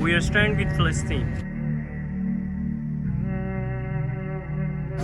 We are stand with Palestine।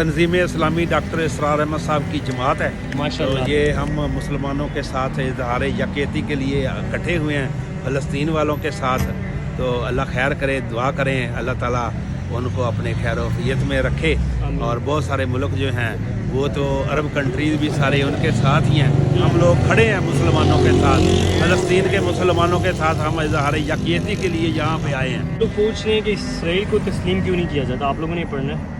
تنظیم اسلامی doctor اسرار احمد صاحب کی جماعت ہے. ماشاءاللہ. تو یہ ہم مسلمانوں کے ساتھ اظہار یکیتی کے لیے اکٹھے ہوئے ہیں فلسطین والوں کے ساتھ. تو اللہ خیر کرے, دعا کریں اللہ تعالیٰ ان کو اپنے خیر و عافیت میں رکھے. اور بہت سارے ملک جو ہیں وہ تو عرب کنٹریز بھی سارے ان کے ساتھ ہی ہیں. ہم لوگ کھڑے ہیں مسلمانوں کے ساتھ, فلسطین کے مسلمانوں کے ساتھ. ہم اظہار یکیتی کے لیے یہاں پہ آئے ہیں. لوگ پوچھ رہے ہیں کہ اسرائیل کو تسلیم کیوں نہیں کیا جاتا, آپ لوگوں نے یہ پڑھنا ہے.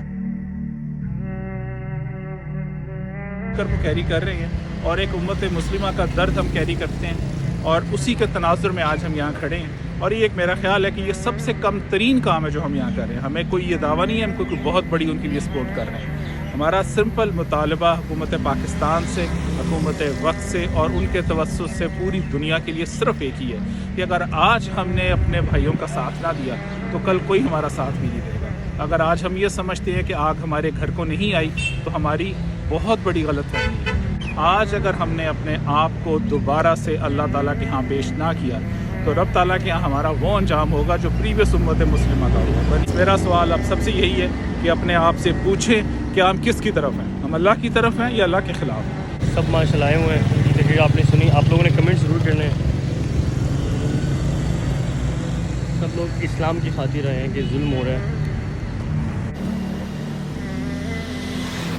کو کیری کر رہے ہیں اور ایک امت مسلمہ کا درد ہم کیری کرتے ہیں, اور اسی کے تناظر میں آج ہم یہاں کھڑے ہیں. اور یہ ایک میرا خیال ہے کہ یہ سب سے کم ترین کام ہے جو ہم یہاں کر رہے ہیں. ہمیں کوئی یہ دعویٰ نہیں ہے ہم کوئی بہت بڑی ان کے لیے سپورٹ کر رہے ہیں. ہمارا سمپل مطالبہ حکومت پاکستان سے, حکومت وقت سے اور ان کے توسط سے پوری دنیا کے لیے صرف ایک ہی ہے کہ اگر آج ہم نے اپنے بھائیوں کا ساتھ نہ دیا تو کل کوئی ہمارا ساتھ بھی نہیں دے گا. اگر آج ہم یہ سمجھتے ہیں کہ آگ ہمارے گھر کو نہیں آئی تو ہماری بہت بڑی غلط فہمی ہے. آج اگر ہم نے اپنے آپ کو دوبارہ سے اللہ تعالیٰ کے ہاں پیش نہ کیا تو رب تعالیٰ کے ہاں ہمارا وہ انجام ہوگا جو پریویس امت مسلمہ کا ہوگا. میرا سوال اب سب سے یہی ہے کہ اپنے آپ سے پوچھیں کہ ہم کس کی طرف ہیں, ہم اللہ کی طرف ہیں یا اللہ کے خلاف ہیں. سب ماشاءاللہ آئے ہوئے ہیں, یہ تقریر آپ نے سنی. آپ لوگوں نے کمنٹ ضرور کرنے ہیں. سب لوگ اسلام کی خاطر آئے ہیں کہ ظلم ہو رہا ہے.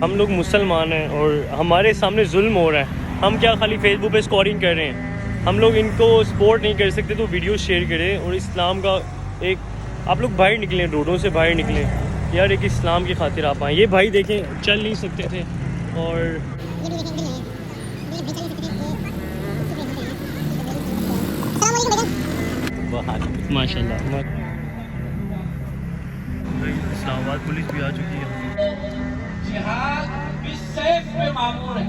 ہم لوگ مسلمان ہیں اور ہمارے سامنے ظلم ہو رہا ہے. ہم کیا خالی فیس بک پہ اسکورنگ کر رہے ہیں, ہم لوگ ان کو سپورٹ نہیں کر سکتے. تو ویڈیو شیئر کریں اور اسلام کا ایک آپ لوگ باہر نکلیں, روڈوں سے باہر نکلیں یار. ایک اسلام کی خاطر آپ آئیں. یہ بھائی دیکھیں چل نہیں سکتے تھے اور ماشاء اللہ اسلام آباد پولیس بھی آ چکی ہے. جہاد بالسیف پہ معمور ہے.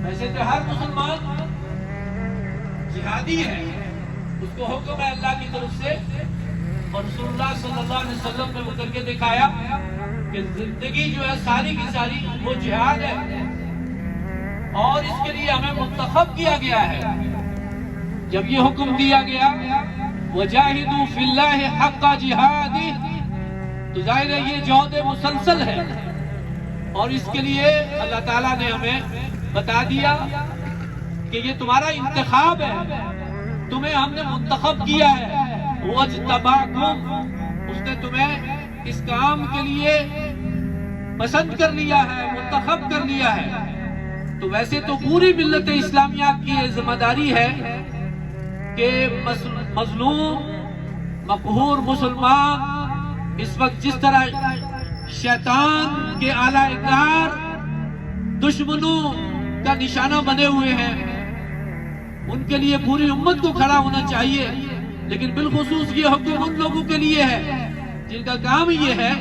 ویسے تو ہر مسلمان جہادی ہے, اس کو حکم ہے اللہ کی طرف سے, اور رسول اللہ صلی اللہ علیہ وسلم نے وہ کر کے دکھایا کہ زندگی جو ہے ساری کی ساری وہ جہاد ہے, اور اس کے لیے ہمیں منتخب کیا گیا ہے. جب یہ حکم دیا گیا وَجَاهِدُوا فِي اللَّهِ حَقَّ جِهَادِهِ, تو ظاہر ہے یہ جہاد مسلسل ہے, اور اس کے لیے اللہ تعالیٰ نے ہمیں بتا دیا کہ یہ تمہارا انتخاب ہے, تمہیں ہم نے منتخب کیا ہے. وَاجْتَبَاكُمْ, اس نے تمہیں اس کام کے لیے پسند کر لیا ہے, منتخب کر لیا ہے. تو ویسے تو پوری ملت اسلامیہ کی یہ ذمہ داری ہے کہ مظلوم مقہور مسلمان اس وقت جس طرح شیطان کے اعلیٰ کار دشمنوں کا نشانہ بنے ہوئے ہیں, ان کے لیے پوری امت کو کھڑا ہونا چاہیے. لیکن بالخصوص یہ حکم ان لوگوں کے لیے ہے جن کا کام یہ ہے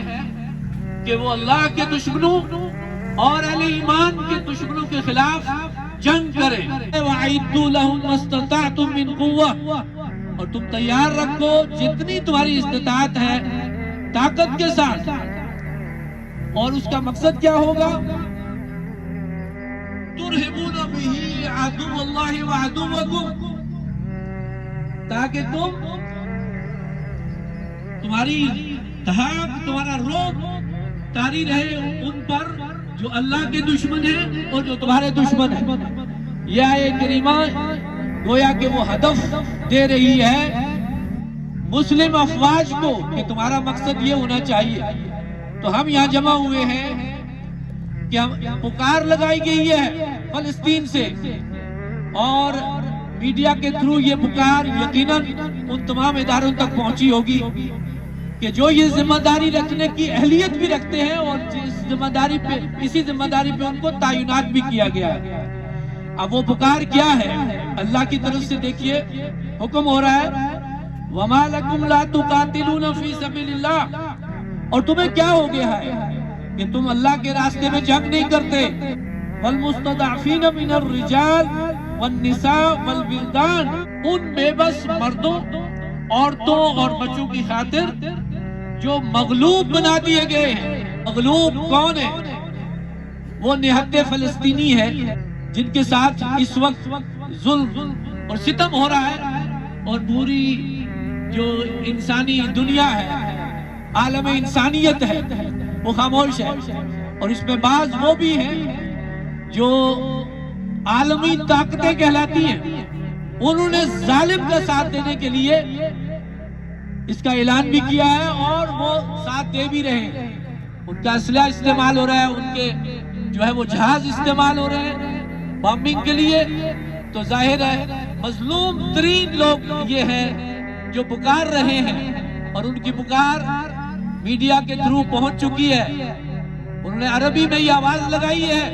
کہ وہ اللہ کے دشمنوں اور اہل ایمان کے دشمنوں کے خلاف جنگ کریں. وَأَعِدُّوا لَهُم مَّا اسْتَطَعْتُم مِّن قُوَّةٍ, اور تم تیار رکھو جتنی تمہاری استطاعت ہے طاقت کے ساتھ. اور اس کا مقصد کیا ہوگا؟ تُرْهِبُونَ بِهِ عَدُوَّ اللَّهِ وَعَدُوَّكُمْ, تاکہ تمہاری دھاک, تمہارا روب طاری رہے ان پر جو اللہ کے دشمن ہیں اور جو تمہارے دشمن ہیں. یہ آیت کریمہ گویا کہ وہ ہدف دے رہی ہے مسلم افواج کو کہ تمہارا مقصد یہ ہونا چاہیے. تو ہم یہاں جمع ہوئے ہیں کہ پکار لگائی گئی ہے فلسطین سے, اور میڈیا کے تھرو یہ پکار یقیناً ان تمام اداروں تک پہنچی ہوگی کہ جو یہ ذمہ داری رکھنے کی اہلیت بھی رکھتے ہیں, اور اسی ذمہ داری پہ ان کو تعینات بھی کیا گیا ہے. اب وہ پکار کیا ہے اللہ کی طرف سے؟ دیکھیے حکم ہو رہا ہے وَمَا لَكُمْ لَا تُقَاتِلُونَ فِي سَبِيلِ اللَّهِ, اور تمہیں کیا ہو گیا ہے کہ تم اللہ کے راستے میں جنگ نہیں کرتے. وَالْمُسْتَضَعْفِينَ مِنَ الرِّجَالِ وَالنِّسَاءِ وَالْوِلْدَانِ, ان بے بس مردوں, عورتوں اور بچوں کی خاطر جو مغلوب بنا دیے گئے ہیں. مغلوب کون ہے؟ وہ نہتے فلسطینی ہے جن کے ساتھ اس وقت ظلم اور ستم ہو رہا ہے, اور پوری جو انسانی دنیا ہے, عالم انسانیت ہے, وہ خاموش ہے. اور اس میں بعض وہ بھی ہیں جو عالمی طاقتیں کہلاتی ہیں، انہوں نے ظالم کا ساتھ دینے کے لیے اس کا اعلان بھی کیا ہے اور وہ ساتھ دے بھی رہے ہیں۔ ان کا اسلحہ استعمال ہو رہا ہے، ان کے جو ہے وہ جہاز استعمال ہو رہے ہیں بامبنگ کے لیے۔ تو ظاہر ہے مظلوم ترین لوگ یہ ہیں جو پکار رہے ہیں، اور ان کی پکار میڈیا کے تھرو پہنچ چکی ہے۔ انہوں نے عربی میں یہ آواز لگائی ہے،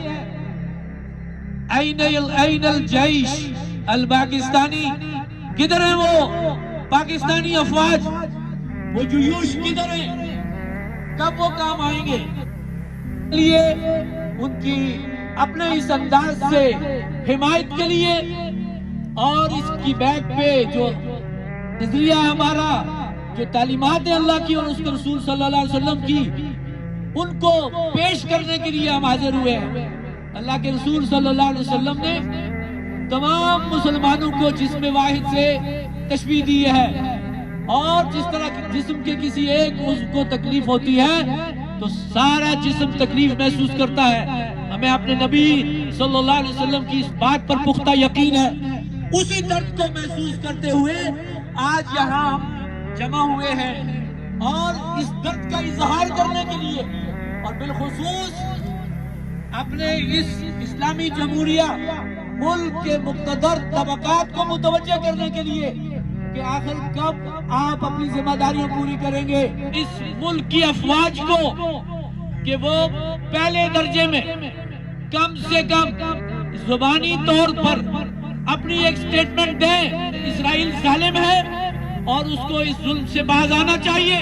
این الجیش الپاکستانی، کدھر ہیں وہ پاکستانی افواج، وہ جیوش کدھر ہیں، کب وہ کام آئیں گے؟ لیے ان کی اپنے اس انداز سے حمایت کے لیے اور اس کی بیک پہ جو نظریہ ہمارا، جو تعلیمات اللہ کی اور اس کے رسول صلی اللہ علیہ وسلم کی، ان کو پیش کرنے کے لیے ہم حاضر ہوئے ہیں۔ اللہ کے رسول صلی اللہ علیہ وسلم نے تمام مسلمانوں کو جسم واحد سے تشبیہ دی ہے، اور جس طرح جسم کے کسی ایک عضو کو تکلیف ہوتی ہے تو سارا جسم تکلیف محسوس کرتا ہے۔ ہمیں اپنے نبی صلی اللہ علیہ وسلم کی اس بات پر پختہ یقین ہے۔ اسی درد کو محسوس کرتے ہوئے آج یہاں جمع ہوئے ہیں، اور اس درد کا اظہار کرنے کے لیے، اور بالخصوص اپنے اس اسلامی جمہوریہ ملک کے مقتدر طبقات کو متوجہ کرنے کے لیے کہ آخر کب آپ اپنی ذمہ داریاں پوری کریں گے اس ملک کی افواج کو، کہ وہ پہلے درجے میں کم سے کم زبانی طور پر اپنی ایک سٹیٹمنٹ دیں اسرائیل ظالم ہے اور اس کو اس ظلم سے باز آنا چاہیے۔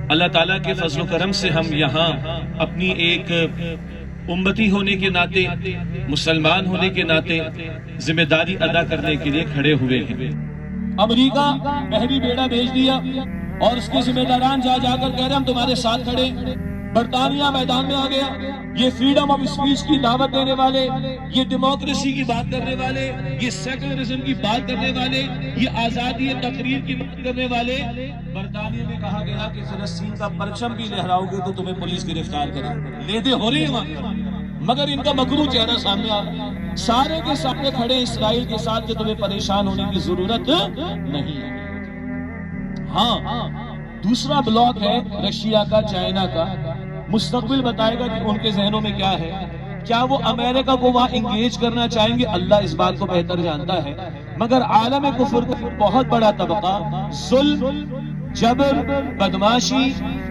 اللہ تعالیٰ کے فضل و کرم سے ہم یہاں اپنی ایک امتی ہونے کے ناطے، مسلمان ہونے کے ناطے ذمہ داری ادا کرنے کے لیے کھڑے ہوئے ہیں۔ امریکہ بحری بیڑا بھیج دیا اور اس کے ذمہ داران جا کر کہہ رہے ہم تمہارے ساتھ کھڑے۔ برطانیہ میدان میں آ گیا، یہ فریڈم آف اسپیچ کی دعوت دینے والے، یہ ڈیموکریسی کی بات کرنے والے، یہ سیکولرزم کی بات کرنے والے، یہ آزادی تقریر کی بات کرنے والے۔ برطانیہ میں کہا گیا کہ فلسطین کا پرچم بھی لہراؤ گے تو تمہیں پولیس گرفتار کرے۔ لیدے ہو رہی ہیں وہاں، مگر ان کا مکروہ چہرہ سامنے آ رہا ہے، سارے کے سامنے کھڑے اسرائیل کے ساتھ کہ تمہیں پریشان ہونے کی ضرورت نہیں ہے۔ ہاں، دوسرا بلاک ہے رشیا کا، چائنا کا۔ مستقبل بتائے گا کہ ان کے ذہنوں میں کیا ہے، کیا وہ امریکہ کو وہاں انگیج کرنا چاہیں گے، اللہ اس بات کو بہتر جانتا ہے۔ مگر عالم کفر کا بہت بڑا طبقہ ظلم، جبر، بدماشی،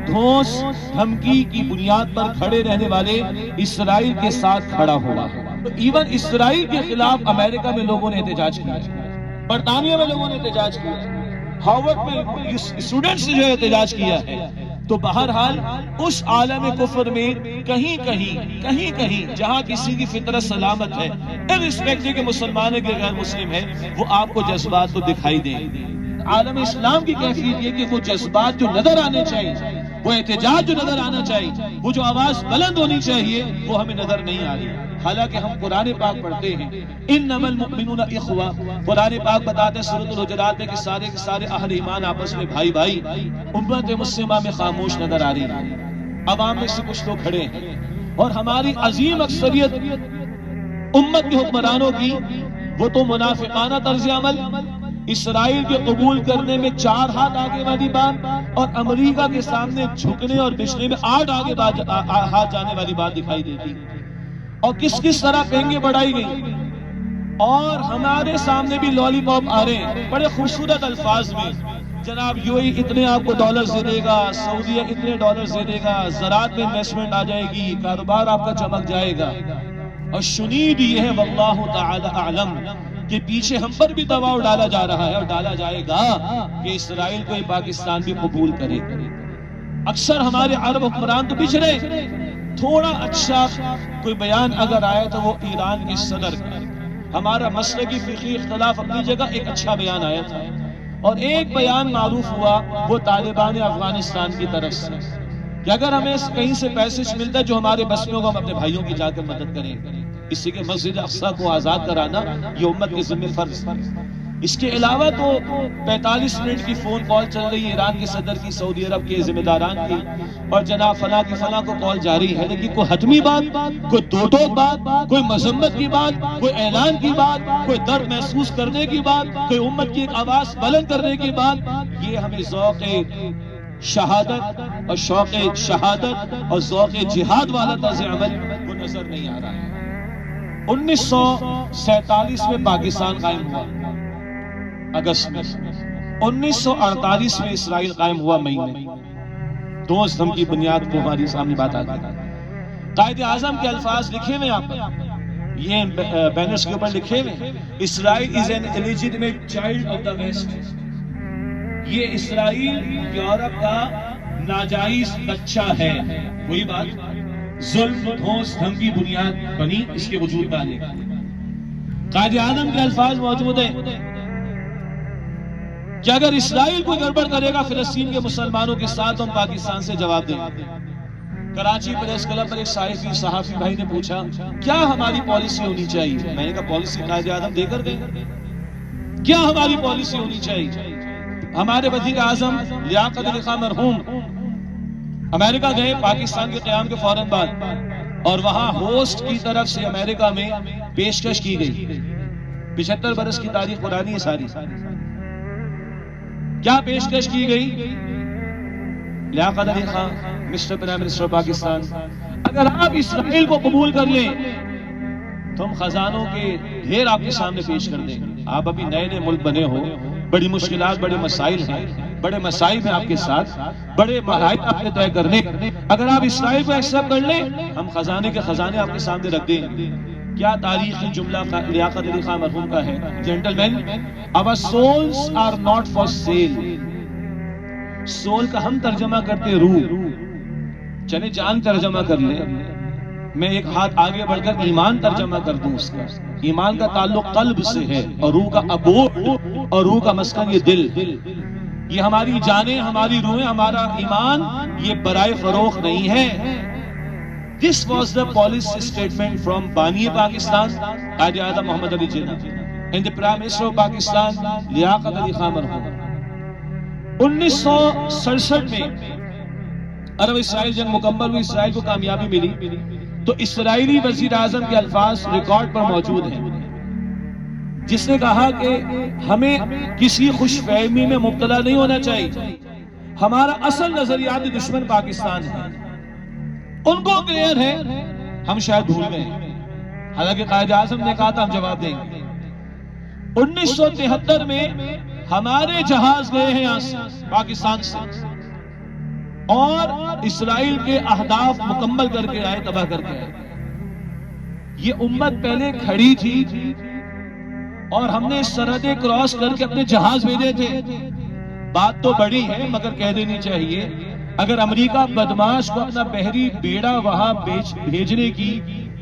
دھوس، دھمکی کی بنیاد پر کھڑے رہنے والے اسرائیل کے ساتھ کھڑا ہوا ہے۔ ایون اسرائیل کے خلاف امریکہ میں لوگوں نے احتجاج کیا، برطانیہ میں لوگوں نے احتجاج کیا، ہارورڈ میں اسٹوڈنٹس نے جو احتجاج کیا ہے۔ تو بہرحال اس عالم کفر میں کہیں جہاں کسی کی فطرت سلامت ہے، ارسپیکٹو کہ مسلمان ہے کہ غیر مسلم ہے، وہ آپ کو جذبات تو دکھائی دیں۔ عالم اسلام کی کیفیت یہ کہ وہ جذبات جو نظر آنے چاہیے، وہ احتجاج جو نظر آنا چاہیے، وہ جو آواز بلند ہونی چاہیے، وہ ہمیں نظر نہیں آ رہی۔ حالانکہ ہم قرآن پاک پڑھتے ہیں، انما المؤمنون اخوہ، قرآن پاک بتاتے ہیں سورۃ الحجرات میں کہ سارے کے سارے اہل ایمان آپس میں بھائی۔ امت مسلمہ میں خاموش نظر آ رہی ہے، عوام میں سے کچھ لوگ کھڑے ہیں، اور ہماری عظیم اکثریت امت کے حکمرانوں کی وہ تو منافقانہ طرز عمل، اسرائیل کے قبول کرنے میں 4 ہاتھ آگے والی بات، اور امریکہ کے سامنے جھکنے اور بچنے میں 8 آگے ہاتھ جانے والی بات دکھائی دیتی، اور کس طرح پینگیں بڑھائی گئی۔ اور ہمارے سامنے بھی لالی پاپ آ رہے ہیں بڑے خوبصورت الفاظ میں، جناب UAE اتنے آپ کو ڈالرز دے دے گا، سعودیہ اتنے ڈالرز دے دے گا، زراعت میں انویسٹمنٹ آ جائے گی، کاروبار آپ کا چمک جائے گا۔ اور شنید یہ ہے واللہ تعالی اعلم کہ پیچھے ہم پر بھی دباؤ ڈالا جا رہا ہے اور ڈالا جائے گا کہ اسرائیل کو پاکستان بھی قبول کرے۔ اکثر ہمارے عرب حکمران تو پچھڑے، تھوڑا اچھا کوئی بیان اگر آئے تو وہ ایران کے صدر کا، ہمارا مسلکی فقہی اختلاف اپنی جگہ، ایک اچھا بیان آیا تھا، اور ایک بیان معروف ہوا وہ طالبان افغانستان کی طرف سے کہ اگر ہمیں کہیں سے پیسے ملتا ہے جو ہمارے بس میں ہوگا ہم اپنے بھائیوں کی جا کر مدد کریں، اسی کے مسجد اقصی کو آزاد کرانا یہ امت کے ذمہ فرض ہے۔ اس کے علاوہ تو 45 منٹ کی فون کال چل رہی ہے ایران کے صدر کی، سعودی عرب کے ذمہ داران کی، اور جناب فلاں کی فلاں کو کال جاری ہے، لیکن کوئی حتمی بات، کوئی دو ٹوک بات، کوئی مذمت کی بات، کوئی اعلان کی بات، کوئی درد محسوس کرنے کی بات، کوئی امت کی ایک آواز بلند کرنے کی بات، یہ ہمیں ذوق شہادت اور شوق شہادت اور ذوق جہاد والا طرز عمل وہ نظر نہیں آ رہا ہے۔ 1947 میں پاکستان قائم ہوا اگست میں، 1948 میں اسرائیل قائم ہوا مئی میں۔ دوست ہم کی بنیاد کو ہماری سامنے بات آ گئی۔ قائد اعظم کے الفاظ لکھے ہوئے آپ یہ بینرز کے اوپر لکھے ہوئے، Israel is an illegitimate child of the west. یہ اسرائیل یورپ کا ناجائز بچہ ہے۔ وہی بات، ظلم دھوس دھمکی بنیاد بنی اس کے وجود میں آنے کا۔ قائد اعظم کے الفاظ موجود ہیں کہ اگر اسرائیل کو گڑبڑ کرے گا فلسطین کے مسلمانوں کے ساتھ، ہم پاکستان سے جواب دیں گے۔ کراچی پریس کلب پر ایک صحافی بھائی نے پوچھا کیا ہماری پالیسی ہونی چاہیے؟ میں نے کہا پالیسی قائد اعظم دے کر دیں، کیا ہماری پالیسی ہونی چاہیے؟ ہمارے وزیر اعظم لیاقت علی خان مرحوم امریکہ گئے پاکستان کے قیام کے فوراً بعد، اور وہاں ہوسٹ کی طرف سے امریکہ میں پیشکش کی گئی۔ 75 برس کی تاریخ پرانی ہے ساری۔ کیا پیشکش کی گئی؟ Liaquat Ali Khan mister prime minister Pakistan, اگر آپ اسرائیل کو قبول کر لیں تو ہم خزانوں کے ڈھیر آپ کے سامنے پیش کر دیں گے۔ آپ ابھی نئے نئے ملک بنے ہو، بڑی مشکلات، بڑے مسائل ہیں، بڑے مسائل ہیں آپ کے ساتھ، بڑے مراحل آپ نے طے کرنے۔ اگر آپ اسرائیل کو ایکسپٹ کر لیں ہم خزانے کے خزانے آپ کے سامنے رکھ دیں گے۔ کیا تاریخی جملہ لیاقت علی خان مرحوم کا ہے؟ Gentleman, our souls are not for sale۔ Soul کا ہم ترجمہ کرتے روح، چلے جان ترجمہ کر لیں، میں ایک ہاتھ آگے بڑھ کر ایمان ترجمہ کر دوں اس کا۔ ایمان کا تعلق قلب سے ہے، اور روح کا ابوٹ اور روح کا مسکن یہ دل۔ یہ ہماری جانیں، ہماری روحیں، ہمارا ایمان یہ برائے فروخت نہیں ہے۔ This was the policy statement from بانی پاکستان قائد اعظم محمد Ali Jinnah and the Prime Minister of Pakistan لیاقت علی خان مرحوم۔ 1967 میں عرب اسرائیل جنگ مکمل ہوئی، اسرائیل کو کامیابی ملی، تو اسرائیلی وزیر اعظم کے الفاظ ریکارڈ پر موجود ہیں، جس نے کہا کہ ہمیں کسی خوش فہمی میں مبتلا نہیں ہونا چاہیے، ہمارا اصل نظریاتی دشمن پاکستان ہے۔ ان کو کلیئر ہے، ہم شاید بھول گئے، حالانکہ قائد اعظم نے کہا تھا ہم جواب دیں گے۔ 1973 میں ہمارے جہاز گئے ہیں یہاں سے پاکستان سے، اور اسرائیل کے اہداف مکمل کر کے آئے، تباہ کر کے آئے۔ یہ امت پہلے کھڑی تھی اور ہم نے سرحدیں کراس کر کے اپنے جہاز بھیجے تھے۔ بات تو بڑی ہے مگر کہہ دینی چاہیے، اگر امریکہ بدماش کو اپنا بحری بیڑا وہاں بھیجنے کی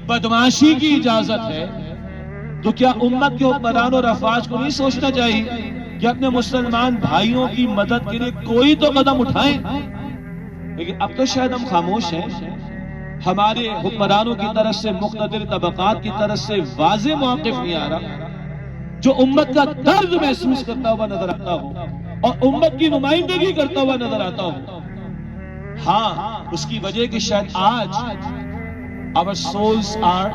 بدماشی کی اجازت ہے تو کیا امت کے حکمران اور افواج کو نہیں سوچنا چاہیے کہ اپنے مسلمان بھائیوں کی مدد کے لیے کوئی تو قدم اٹھائیں؟ لیکن اب تو شاید ہم خاموش ہیں۔ ہمارے حکمرانوں کی طرف سے، مقتدر طبقات کی طرف سے واضح موقف نہیں آ رہا جو امت کا درد محسوس کرتا ہوا نظر آتا ہو اور امت کی نمائندگی کرتا ہوا نظر آتا ہو۔ ہاں، اس کی وجہ کہ شاید آج our souls are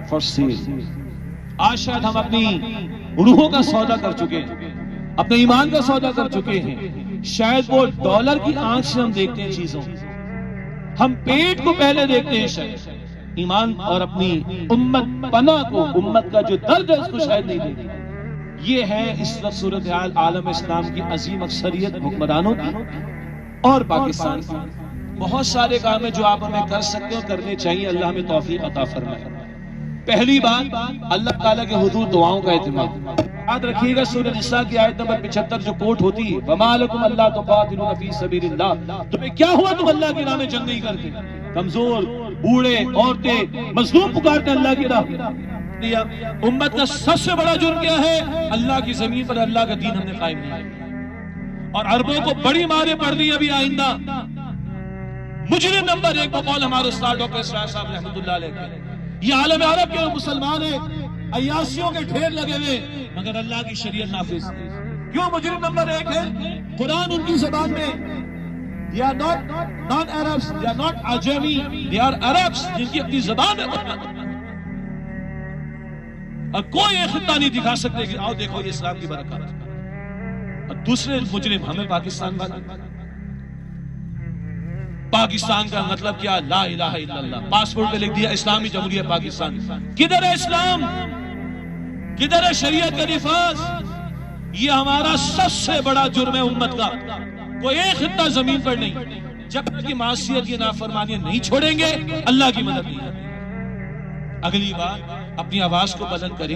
for sale۔ آج شاید ہم اپنی روحوں کا سودا کر چکے ہیں، اپنے ایمان کا سودا کر چکے ہیں۔ شاید وہ ڈالر کی آنکھ سے ہم دیکھتے ہیں چیزوں، ہم پیٹ کو پہلے دیکھتے ہیں، شاید ایمان اور اپنی امت پناہ کو، امت کا جو درد ہے اس کو شاید نہیں دیکھتے۔ یہ ہے اس وقت صورتحال عالم اسلام کی عظیم اکثریت حکمرانوں کی اور پاکستان کی۔ بہت سارے کام ہیں جو آپ ہمیں کر سکتے ہو، کرنے چاہیے، اللہ ہمیں توفیق عطا فرمائے۔ پہلی بات، اللہ تعالیٰ کے حضور دعاؤں کا اہتمام۔ یاد رکھیے گا سورہ نساء کی آیت نمبر 75 جو کوٹ ہوتی ہے، وَمَا لَكُمْ أَلَّا تُقَاتِلُونَ فِي سَبِيلِ اللَّهِ، تمہیں کیا ہوا تم اللہ کی راہ میں جنگ نہیں کرتے؟ کمزور، بوڑھے، عورتیں، مظلوم پکارتے اللہ کی راہ۔ امت کا سب سے بڑا جرم کیا ہے؟ اللہ کی زمین پر اللہ کا دین ہم نے قائم نہیں کیا، اور عربوں کو بڑی مارے پڑ رہی ابھی آئندہ۔ مجرم نمبر 1 بقول ہمارے استاد ڈاکٹر اسرار صاحب رحمۃ اللہ علیہ، یہ عالم عرب کے مسلمان ہیں، عیاشیوں کے ڈھیر لگے ہوئے مگر اللہ کی شریعت نافذ نہیں. کیوں مجرم نمبر 1 ہے؟ قرآن ان کی زبان میں they are not non-Arabs, they are not Ajami, they are Arabs, جن کی اپنی زبان ہے. اور کوئی ایک خطہ نہیں دکھا سکتے کہ آؤ دیکھو یہ اسلام کی برکات. اور دوسرے مجرم ہمیں پاکستان والا. پاکستان کا مطلب کیا؟ لا الہ الا اللہ. پاسپورٹ پہ لکھ دیا اسلامی جمہوریہ پاکستان. کدھر ہے اسلام؟ کدھر ہے شریعت کا نفاذ؟ یہ ہمارا سب سے بڑا جرم ہے امت کا. کوئی ایک خطہ زمین پر نہیں. جب تک یہ معصیت یہ نافرمانیاں نہیں چھوڑیں گے اللہ کی مدد نہیں آتی. اگلی بار اپنی آواز کو بلند کریں.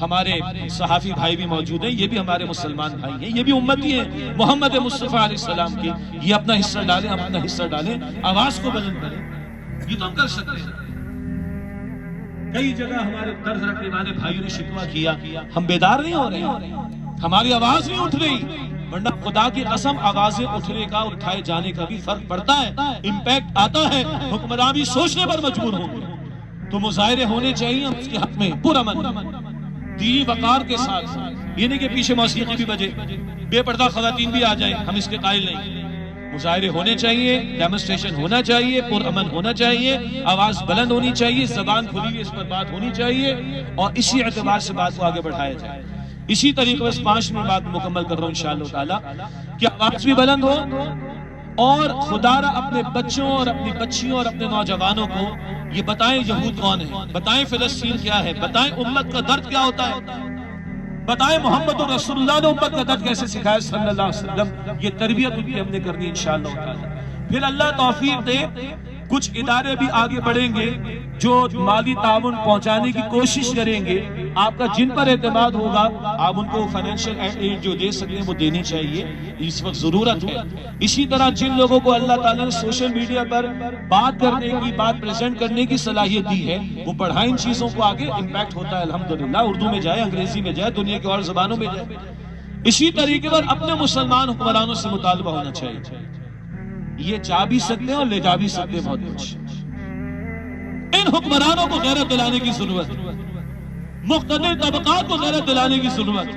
ہمارے صحافی بھائی بھی موجود ہیں, یہ بھی ہمارے مسلمان بھائی ہیں, یہ بھی امتی ہیں محمد مصطفیٰ علیہ السلام کی. یہ اپنا حصہ ڈالیں, ہم اپنا حصہ ڈالیں, آواز کو بلند کریں. یہ تو ہم کر سکتے ہیں. کئی جگہ ہمارے طرز رکھنے والے بھائیوں نے شکوہ کیا, ہم بیدار نہیں ہو رہے, ہماری آواز نہیں اٹھ رہی. ورنہ خدا کی قسم آوازیں اٹھنے کا اٹھائے جانے کا بھی فرق پڑتا ہے, امپیکٹ آتا ہے. حکمران بھی سوچنے پر مجبور ہوں گے. تو مظاہرے ہونے چاہیے ہم اس کے حق میں پرامن دینی وقار کے ساتھ. یہ نہیں کہ پیچھے موسیقی بھی بجے, بے پردہ خواتین بھی آ جائیں, ہم اس کے قائل نہیں. مظاہرے ہونے چاہیے, ڈیمونسٹریشن ہونا چاہیے, پرامن ہونا چاہیے, آواز بلند ہونی چاہیے, زبان کھلی ہوئی اس پر بات ہونی چاہیے, اور اسی اعتبار سے بات کو آگے بڑھایا جائے. اسی طریقے بس 5 منٹ بات مکمل کر رہا ہوں انشاءاللہ تعالیٰ کہ آواز بھی بلند ہو, اور خدا را اپنے بچوں اور اپنی بچیوں اور اپنے نوجوانوں کو یہ بتائیں یہود کون ہے, بتائیں فلسطین کیا ہے, بتائیں امت کا درد کیا ہوتا ہے, بتائیں محمد رسول اللہ نے امت کا درد کیسے سکھایا صلی اللہ علیہ وسلم. یہ تربیت ان کی ہم نے کرنی انشاءاللہ تعالیٰ. پھر اللہ توفیق دے کچھ ادارے بھی آگے بڑھیں گے جو مالی تعاون پہنچانے کی کوشش کریں گے. آپ کا جن پر اعتماد ہوگا آپ ان کو فائنینشیل ایڈ جو دے سکتے ہیں وہ دینی چاہیے, اس وقت ضرورت ہے. اسی طرح جن لوگوں کو اللہ تعالیٰ نے سوشل میڈیا پر بات کرنے کی, بات پریزنٹ کرنے کی صلاحیت دی ہے, وہ پڑھائیں ان چیزوں کو آگے, امپیکٹ ہوتا ہے الحمدللہ. اردو میں جائے, انگریزی میں جائے, دنیا کے اور زبانوں میں جائے. اسی طریقے پر اپنے مسلمان حکمرانوں سے مطالبہ ہونا چاہیے. یہ جا بھی سکتے ہیں اور لے جا بھی سکتے ہیں بہت کچھ. ان حکمرانوں کو غیرت دلانے کی ضرورت, مقتدر طبقات کو غیرت دلانے کی ضرورت.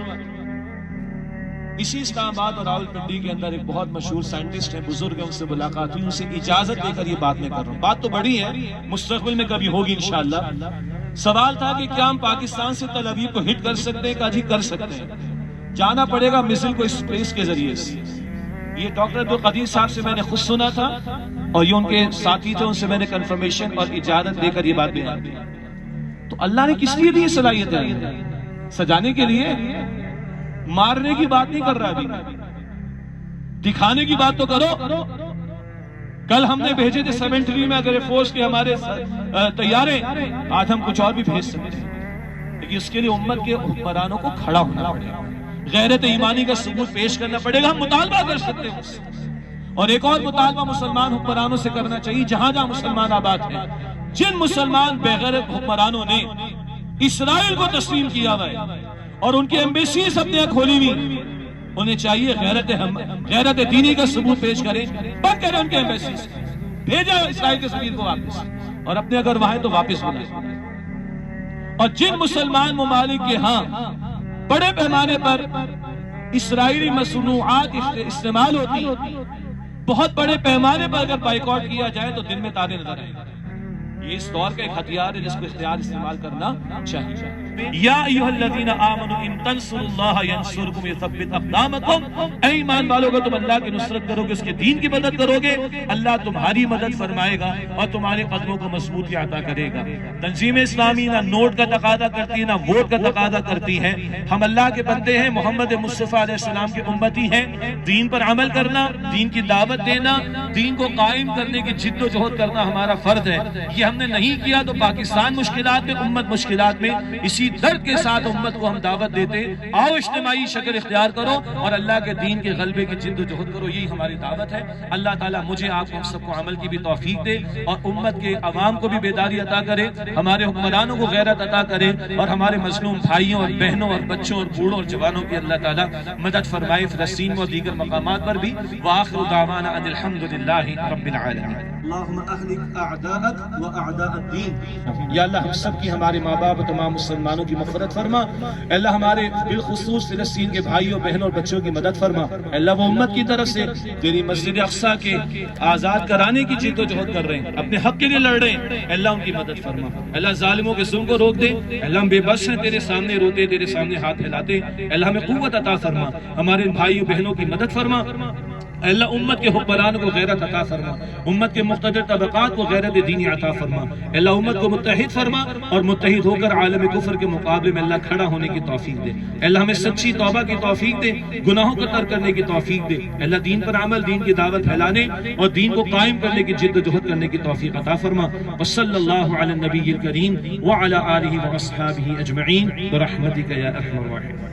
اسی اسلام آباد اور راولپنڈی کے اندر ایک بہت مشہور سائنٹسٹ ہیں, بزرگ ہیں, ان سے ملاقات ہوئی, ان سے اجازت لے کر یہ بات میں کر رہا ہوں. بات تو بڑی ہے, مستقبل میں کبھی ہوگی انشاءاللہ. سوال تھا کہ کیا ہم پاکستان سے تل ابیب کو ہٹ کر سکتے ہیں؟ کہا جی کر سکتے ہیں. جانا پڑے گا مثل کو اسپیس کے ذریعے سے. یہ ڈاکٹر عبدالقدیر صاحب سے میں نے خود سنا تھا, اور یہ ان کے ساتھی تھے, ان سے میں نے کنفرمیشن اور اجازت دے کر یہ بات بیان کی. تو اللہ نے کس لیے دی یہ صلاحیت ہے؟ سجانے کے لیے. مارنے کی بات نہیں کر رہا ابھی, دکھانے کی بات تو کرو. کل ہم نے بھیجے تھے سیمنٹری میں اگر فورس کے ہمارے طیارے, آج ہم کچھ اور بھی بھیج سکتے ہیں. لیکن اس کے لیے امت کے حکمرانوں کو کھڑا ہونا پڑے گا, غیرت ایمانی کا ثبوت پیش کرنا پڑے گا. ہم مطالبہ کر سکتے ہیں اس سے. اور ایک اور مطالبہ مسلمان حکمرانوں سے کرنا چاہیے جہاں جہاں مسلمان آباد ہیں. جن مسلمان بغیرت حکمرانوں نے اسرائیل کو تسلیم کیا ہوا ہے اور ان کی ایمبیسیز اپنے یہاں کھولی ہوئی, انہیں چاہیے غیرت دینی کا ثبوت پیش کریں, بند کریں ان کے ایمبیسیز, بھیجا اسرائیل کے سفیر کو واپس, اور اپنے اگر وہاں تو واپس بلائیں. اور جن مسلمان ممالک کے ہاں بڑے پیمانے پر اسرائیلی مصنوعات استعمال ہوتی, بہت بڑے پیمانے پر اگر بائیکاٹ کیا جائے تو دن میں تارے نظر آئیں گے. یہ اس دور کا ایک ہتھیار ہے جس کو اختیار استعمال کرنا چاہیے. یا ایھا الذین آمنوا ان تنصروا اللہ ینصرکم یثبت اقدامکم. اے ایمان والو, اگر تم اللہ کی نصرت کرو گے, اس کے دین کی مدد کرو گے, اللہ تمہاری مدد فرمائے گا اور تمہارے قدموں کو مضبوطی عطا کرے گا. تنظیم اسلامی نہ نوٹ کا تقاضا کرتی ہے نہ ووٹ کا تقاضا کرتی ہے. ہم اللہ کے بندے ہیں, محمد مصطفیٰ علیہ السلام کے امتی ہیں. دین پر عمل کرنا, دین کی دعوت دینا, دین کو قائم کرنے کی جد و جہد کرنا ہمارا فرض ہے. یہ ہم نے نہیں کیا تو پاکستان مشکلات میں, امت مشکلات میں. اسی درد کے ساتھ امت کو ہم دعوت دیتے, آؤ اجتماعی شکل اختیار کرو اور اللہ کے دین کے غلبے کی جد و جہد کرو. یہی ہماری دعوت ہے. اللہ تعالیٰ مجھے آپ کو ہم سب کو عمل کی بھی توفیق دے, اور امت کے عوام کو بھی بیداری عطا کرے, ہمارے حکمرانوں کو غیرت عطا کرے, اور ہمارے مظلوم بھائیوں اور بہنوں اور بچوں اور بوڑھوں اور جوانوں کی اللہ تعالیٰ مدد فرمائے, فلسطین میں اور دیگر مقامات پر بھی. وآخر دعوانا ان الحمد للہ رب العالمین. اللهم اهلك اعداءك واعداء الدين. یا اللہ ہم سب کی، ہمارے ماں باپ و تمام مسلمانوں کی مغفرت فرما. اللہ ہمارے بالخصوص فلسطین کے بھائیوں بہنوں اور بچوں کی مدد فرما. اللہ وہ امت کی طرف سے تیری مسجد اقصیٰ کے آزاد کرانے کی جد و جہد کر رہے ہیں، اپنے حق کے لیے لڑ رہے ہیں، اللہ ان کی مدد فرما. اللہ ظالموں کے ظلم کو روک دے. اللہ ہم بے بس ہیں، تیرے سامنے روتے، تیرے سامنے ہاتھ ہلاتے. اللہ ہمیں قوت عطا فرما، ہمارے بھائیوں بہنوں کی مدد فرما. اللہ امت کے حکمرانوں کو غیرت عطا فرما، امت کے مقتدر طبقات کو غیرت دینی عطا فرما. اللہ امت کو متحد فرما اور متحد ہو کر عالم کفر کے مقابلے میں اللہ کھڑا ہونے کی توفیق دے. اللہ ہمیں سچی توبہ کی توفیق دے، گناہوں کو ترک کرنے کی توفیق دے. اللہ دین پر عمل، دین کی دعوت پھیلانے اور دین کو قائم کرنے کی جد و جہد کرنے کی توفیق عطا فرما. وصلی اللہ علی النبی الکریم وعلی آلہ واصحابہ اجمعین برحمتک یا ارحم الراحمین.